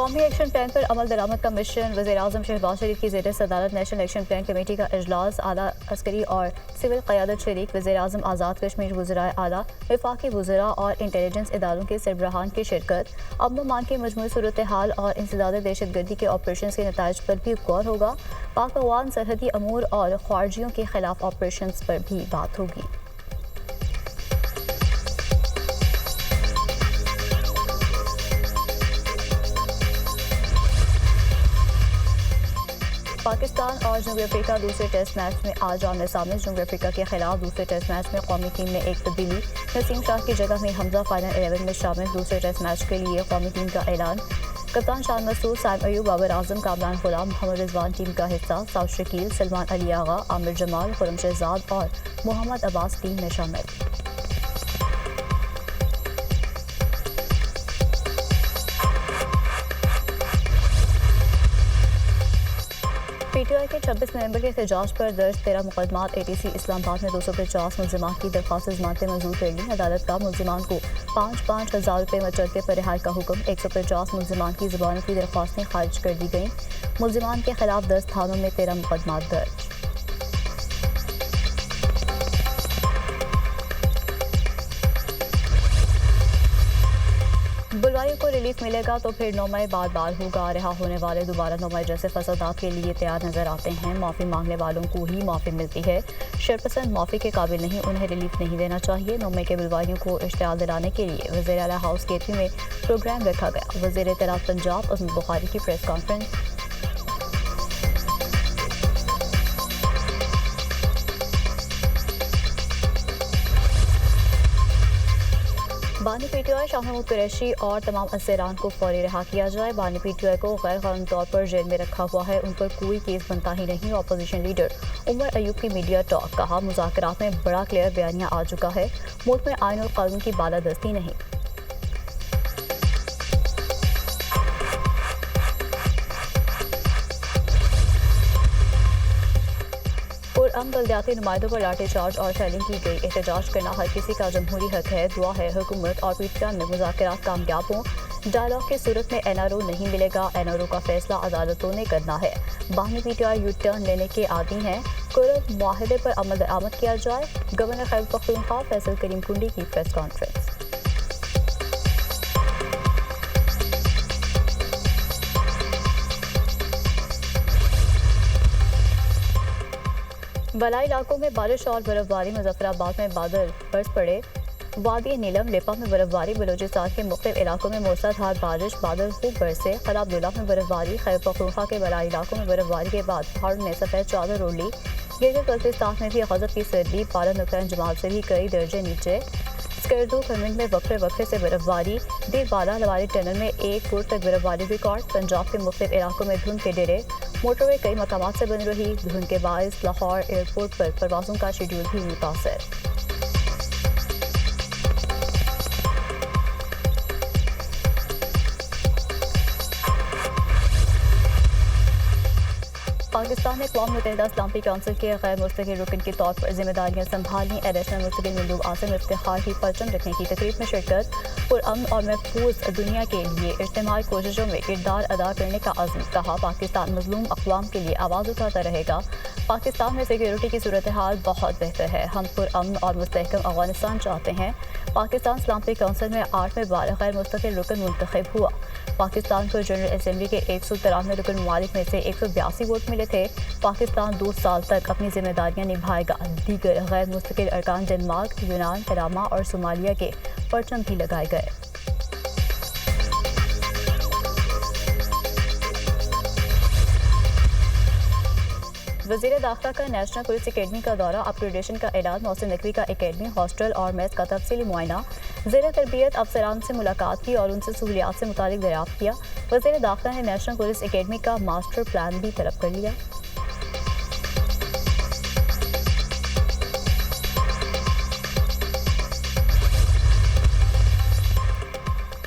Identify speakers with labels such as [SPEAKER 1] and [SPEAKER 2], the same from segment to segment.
[SPEAKER 1] قومی action plan پر عمل درآمد کا مشن وزیراعظم شہباز شریف کی زیر صدارت نیشنل ایکشن پلان کمیٹی کا اجلاس اعلیٰ عسکری اور سول قیادت شریک وزیراعظم آزاد کشمیر وزرائے اعلیٰ وفاقی وزراء اور انٹیلیجنس اداروں کے سربراہان کی شرکت امن و امان کی مجموعی صورتحال اور انسداد دہشت گردی کے آپریشنز کے نتائج پر بھی غور ہوگا۔ پاک افغان سرحدی امور اور خارجیوں کے خلاف آپریشنز پر بھی بات ہوگی۔ پاکستان اور جنوبی افریقہ دوسرے ٹیسٹ میچ میں آج آمنے سامنے۔ جنوبی افریقہ کے خلاف دوسرے ٹیسٹ میچ میں قومی ٹیم میں ایک تبدیلی، نسیم شاہ کی جگہ میں حمزہ فائنل 11 میں شامل۔ دوسرے ٹیسٹ میچ کے لیے قومی ٹیم کا اعلان، کپتان شان مسعود، سائم ایوب، بابر اعظم، کامران غلام، محمد رضوان ٹیم کا حصہ، سعود شکیل، سلمان علی آغا، عامر جمال، خرم شہزاد اور محمد عباس ٹیم میں شامل۔ پی ٹی آئی کے 26 نومبر کے احتجاج پر درج 13 مقدمات اے ٹی سی اسلام آباد میں 250 ملزمان کی درخواست ضمانتیں منظور کر لیں۔ عدالت کا ملزمان کو 5,000 روپے مچلتے پر رہائی کا حکم۔ 150 ملزمان کی ضمانت کی درخواستیں خارج کر دی گئیں۔ ملزمان کے خلاف 10 تھانوں میں 13 مقدمات درج۔ بلوائیوں کو ریلیف ملے گا تو پھر 9 مئی بار بار ہوگا۔ رہا ہونے والے دوبارہ 9 مئی جیسے فسادات کے لیے تیار نظر آتے ہیں۔ معافی مانگنے والوں کو ہی معافی ملتی ہے۔ شرپسند معافی کے قابل نہیں، انہیں ریلیف نہیں دینا چاہیے۔ 9 مئی کے بلوائیوں کو اشتعال دلانے کے لیے وزیر اعلیٰ ہاؤس گیٹوے میں پروگرام رکھا گیا۔ وزیر اطلاعات پنجاب عصمت بخاری کی پریس کانفرنس۔ بانی P T I Shah Mahmood Qureshi اور تمام اسیران کو فوری رہا کیا جائے۔ بانی پی ٹی آئی کو غیر قانونی طور پر جیل میں رکھا ہوا ہے، ان پر کوئی کیس بنتا ہی نہیں۔ اپوزیشن لیڈر عمر ایوب کی میڈیا ٹاک، کہا مذاکرات میں بڑا کلیئر بیانیہ آ چکا ہے، ملک میں آئین اور قانون کی بالادستی نہیں۔ پرامن بلدیاتی نمائندوں پر لاٹھی چارج اور شیلنگ کی گئی۔ احتجاج کرنا ہر کسی کا جمہوری حق ہے۔ دعا ہے حکومت اور پی ٹی آئی میں مذاکرات کامیاب ہوں۔ ڈائیلاگ کی صورت میں این آر او نہیں ملے گا، این آر او کا فیصلہ عدالتوں نے کرنا ہے۔ بانی P T I you turn لینے کے عادی ہیں، کرد معاہدے پر عمل درآمد کیا جائے۔ گورنر خیبر پختونخوا فیصل کریم کنڈی کی پریس کانفرنس۔ بالائی علاقوں میں بارش اور برف باری، مظفر آباد میں بادل برس پڑے، وادی نیلم لیپا میں برف باری، بلوچستان کے مختلف علاقوں میں موسلادھار بارش، بادل خوب برسے، قلعہ عبداللہ میں برف باری، خیبر پختونخوا کے بالائی علاقوں میں برف باری کے بعد پہاڑوں نے سفید چادر اوڑھ لی۔ گلگت بلتستان میں بھی غضب کی سردی، پارا نقطۂ جمال سے بھی کئی درجے نیچے۔ سکردو کھمنڈ میں وقفے سے برف باری، دیر بالا لواری ٹنل میں 1 فٹ تک برف باری ریکارڈ۔ پنجاب کے مختلف علاقوں میں دھند کے ڈیرے، موٹر وے کئی مقامات سے بند رہی۔ دھند کے باعث لاہور ایئرپورٹ پر پروازوں کا شیڈول بھی متاثر۔ پاکستان نے اقوام متحدہ سلامتی کونسل کے غیر مستقل رکن کے طور پر ذمہ داریاں سنبھالیں۔ ایڈیشنل مستقل مندوب عاصم افتخار کی پرچم رکھنے کی تقریب میں شرکت۔ پرامن اور محفوظ دنیا کے لیے اجتماعی کوششوں میں کردار ادا کرنے کا عزم، کہا پاکستان مظلوم اقوام کے لیے آواز اٹھاتا رہے گا۔ پاکستان میں سیکیورٹی کی صورتحال بہت بہتر ہے، ہم پرامن اور مستحکم افغانستان چاہتے ہیں۔ پاکستان سلامتی کونسل میں 8ویں بار غیر مستقل رکن منتخب ہوا۔ پاکستان کو جنرل اسمبلی کے 193 رکن ممالک میں سے 182 ووٹ ملے تھے۔ پاکستان 2 سال تک اپنی ذمہ داریاں نبھائے گا۔ دیگر غیر مستقل ارکان ڈنمارک، یونان، پناما اور صومالیہ کے پرچم بھی لگائے گئے۔ وزیر داخلہ کا نیشنل پولیس اکیڈمی کا دورہ، اپ گریڈیشن کا اعلان۔ محسن نقوی کا اکیڈمی، ہاسٹل اور میس کا تفصیلی معائنہ۔ زیر تربیت افسران سے ملاقات کی اور ان سے سہولیات سے متعلق دریافت کیا۔ وزیر داخلہ نے نیشنل پولیس اکیڈمی کا ماسٹر پلان بھی طلب کر لیا۔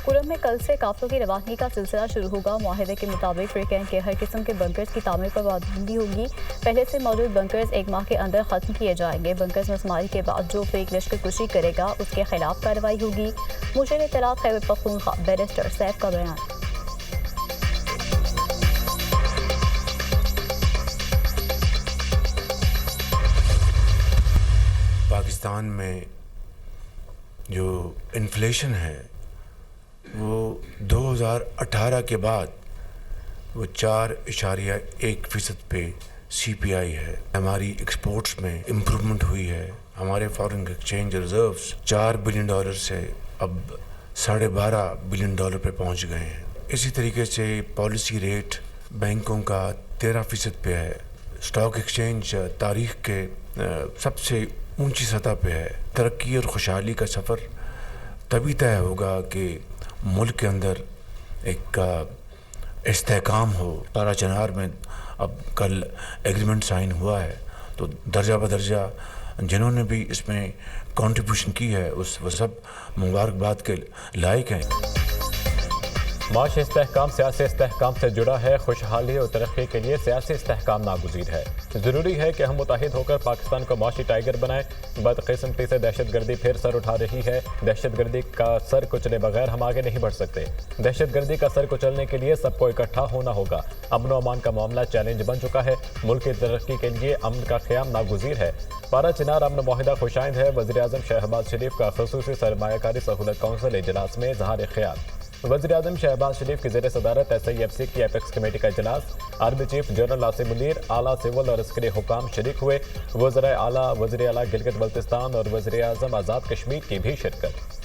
[SPEAKER 1] کرم میں کل سے قافلوں کی روانگی کا سلسلہ شروع ہوگا۔ معاہدے کے مطابق فریقین کے ہر قسم کے بنکرز کی تعمیر پر پابندی ہوگی۔ پہلے سے موجود بنکرز 1 ماہ کے اندر ختم کیے جائیں گے۔ بنکرز مسماری کے بعد جو فریق لشکر کشی کرے گا اس کے خلاف کارروائی ہوگی۔ مشیر اطلاعات خیبر پختونخوا بیرسٹر سیف کا بیان۔
[SPEAKER 2] پاکستان میں جو انفلیشن ہے وہ 2018 کے بعد وہ 4.1% پہ CPI ہے. ہماری ایکسپورٹس میں امپرومنٹ ہوئی ہے. ہمارے فارن ایکسچینج ریزروز $4 بلین سے اب $12.5 بلین پہ پہنچ گئے ہیں. اسی طریقے سے پالیسی ریٹ بینکوں کا 13% پہ ہے. اسٹاک ایکسچینج تاریخ کے سب سے اونچی سطح پہ ہے. ترقی اور خوشحالی کا سفر تبھی طے ہوگا کہ ملک کے اندر ایک استحکام ہو. تارا چنار میں اب کل ایگریمنٹ سائن ہوا ہے تو درجہ بدرجہ جنہوں نے بھی اس میں کنٹریبیوشن کی ہے وہ سب مبارکباد کے لائق ہیں.
[SPEAKER 3] معاشی استحکام سیاسی استحکام سے جڑا ہے. خوشحالی اور ترقی کے لیے سیاسی استحکام ناگزیر ہے. ضروری ہے کہ ہم متحد ہو کر پاکستان کو معاشی ٹائیگر بنائیں. بدقسمتی سے دہشت گردی پھر سر اٹھا رہی ہے. دہشت گردی کا سر کچلے بغیر ہم آگے نہیں بڑھ سکتے. دہشت گردی کا سر کچلنے کے لیے سب کو اکٹھا ہونا ہوگا. امن و امان کا معاملہ چیلنج بن چکا ہے. ملک کی ترقی کے لیے امن کا قیام ناگزیر ہے. پارا چنار امن معاہدہ خوشائند ہے. وزیراعظم شہباز شریف کا خصوصی سرمایہ کاری سہولت کونسل اجلاس میں اظہار خیال. وزیراعظم شہباز شریف کی زیر صدارت SIFC کی ایپیکس کمیٹی کا اجلاس. Army chief general Asim Munir, اعلیٰ سول اور عسکری حکام شریک ہوئے. وزرائے اعلیٰ، وزیر اعلیٰ گلگت بلتستان اور وزیر اعظم آزاد کشمیر کی بھی شرکت.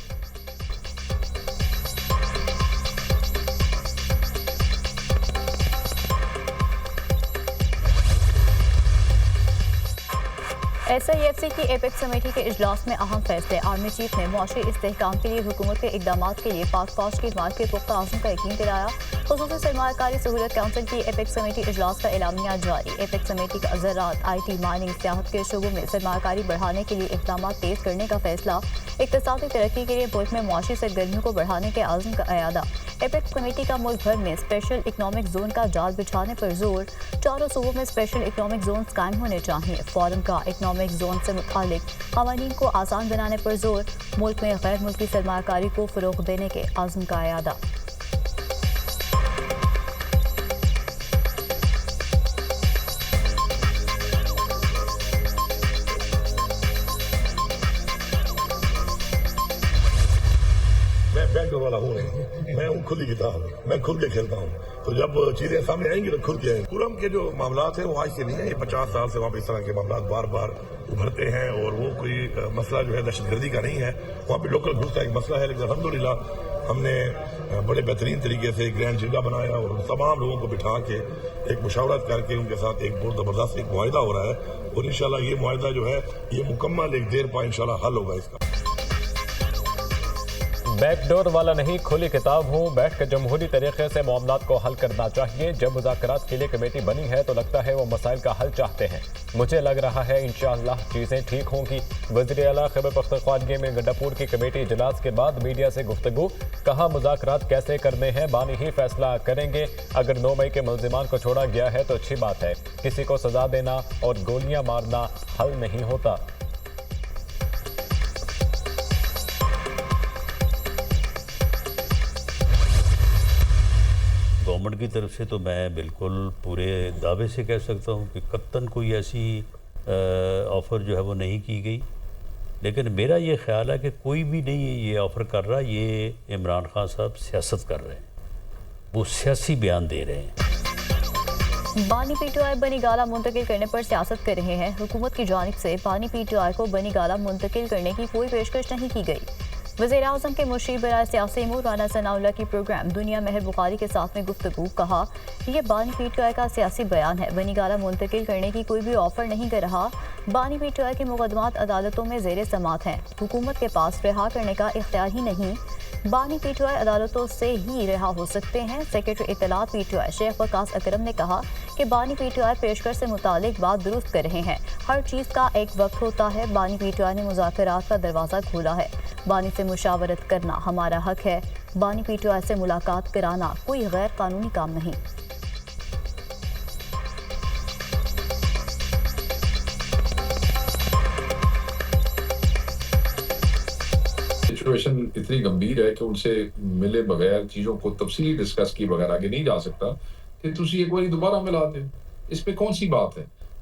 [SPEAKER 1] SIFC کی ایپیکس کمیٹی کے اجلاس میں اہم فیصلے. آرمی چیف نے معاشی استحکام کے لیے حکومت کے اقدامات کے لیے پاک فوج کی حمایت کے پختہ عزم کا یقین دلایا. خصوصی سرمایہ کاری سہولت کونسل کی ایپیکس کمیٹی اجلاس کا اعلامیہ جاری. ایپیکس کمیٹی کا زراعت، IT، مائننگ، سیاحت کے شعبوں میں سرمایہ کاری بڑھانے کے لیے اقدامات تیز کرنے کا فیصلہ. اقتصادی ترقی کے لیے ملک میں معاشی سرگرمیوں کو بڑھانے کے عزم کا اعادہ. ایپیکس کمیٹی کا ملک بھر میں اسپیشل اکنامک زون کا جال بچھانے پر زور. چاروں صوبوں میں اسپیشل اکنامک زونز قائم ہونے چاہئیں. فورم کا اکنامک زون سے متعلق قوانین کو آسان بنانے پر زور. ملک میں غیر ملکی سرمایہ کاری کو فروغ دینے کے عزم کا اعادہ.
[SPEAKER 4] میں بینک والا ہوں نہیں، میں ہوں کھلی کتاب، میں کھل کے کھیلتا ہوں. تو جب چیزیں سامنے آئیں گی تو کھل کے آئیں گی. کرم کے جو معاملات ہیں وہ آج سے نہیں ہیں، یہ 50 سال سے وہاں پہ اس طرح کے معاملات بار بار ابھرتے ہیں. اور وہ کوئی مسئلہ جو ہے دہشت گردی کا نہیں ہے، وہاں پہ لوکل گھس کا ایک مسئلہ ہے. لیکن الحمدللہ ہم نے بڑے بہترین طریقے سے گرینڈ جرگہ بنایا اور تمام لوگوں کو بٹھا کے ایک مشاورت کر کے ان کے ساتھ ایک بہت زبردست ایک معاہدہ ہو رہا ہے. اور انشاءاللہ یہ معاہدہ جو ہے یہ مکمل ایک دیر پا انشاءاللہ حل ہوگا اس کا.
[SPEAKER 3] بیک ڈور والا نہیں، کھلی کتاب ہوں. بیٹھ کر جمہوری طریقے سے معاملات کو حل کرنا چاہیے. جب مذاکرات کے لیے کمیٹی بنی ہے تو لگتا ہے وہ مسائل کا حل چاہتے ہیں. مجھے لگ رہا ہے انشاءاللہ چیزیں ٹھیک ہوں گی. وزیر اعلیٰ خیبر پختونخوا میں گنڈاپور کی کمیٹی اجلاس کے بعد میڈیا سے گفتگو. کہا مذاکرات کیسے کرنے ہیں بانی ہی فیصلہ کریں گے. اگر 9 مئی کے ملزمان کو چھوڑا گیا ہے تو اچھی بات ہے. کسی کو سزا دینا اور گولیاں مارنا حل نہیں ہوتا.
[SPEAKER 5] گورنمنٹ کی طرف سے تو میں بالکل پورے دعوے سے کہہ سکتا ہوں کہ قطعاً کوئی ایسی آفر جو ہے وہ نہیں کی گئی. لیکن میرا یہ خیال ہے کہ کوئی بھی نہیں یہ آفر کر رہا. یہ عمران خان صاحب سیاست کر رہے ہیں، وہ سیاسی بیان دے رہے ہیں.
[SPEAKER 1] بانی PTI بنی گالہ منتقل کرنے پر سیاست کر رہے ہیں. حکومت کی جانب سے بانی PTI کو بنی گالہ منتقل کرنے کی کوئی پیشکش نہیں کی گئی. وزیر اعظم کے مشیر برائے سیاسی امور رانا ثناء اللہ کی پروگرام دنیا مہر بخاری کے ساتھ میں گفتگو. کہا یہ بانی PTI کا سیاسی بیان ہے. بنی گالہ منتقل کرنے کی کوئی بھی آفر نہیں کر رہا. بانی PTI کے مقدمات عدالتوں میں زیر سماعت ہیں. حکومت کے پاس رہا کرنے کا اختیار ہی نہیں. بانی PTI عدالتوں سے ہی رہا ہو سکتے ہیں. سیکرٹری اطلاعات PTI شیخ وقاص اکرم نے کہا کہ بانی PTI پیشکش سے متعلق بات درست کر رہے ہیں. ہر چیز کا ایک وقت ہوتا ہے. بانی PTI نے مذاکرات کا دروازہ کھولا ہے. بانی سے مشاورت کرنا ہمارا حق ہے. بانی PTI سے ملاقات کرانا کوئی غیر قانونی کام نہیں.
[SPEAKER 6] سچویشن اتنی گمبھیر ہے کہ ان سے ملے بغیر چیزوں کو تفصیلی ڈسکس کی بغیر آگے نہیں جا سکتا کہ تسی ایک باری دوبارہ ملا دیں. اس پہ کون سی بات ہے؟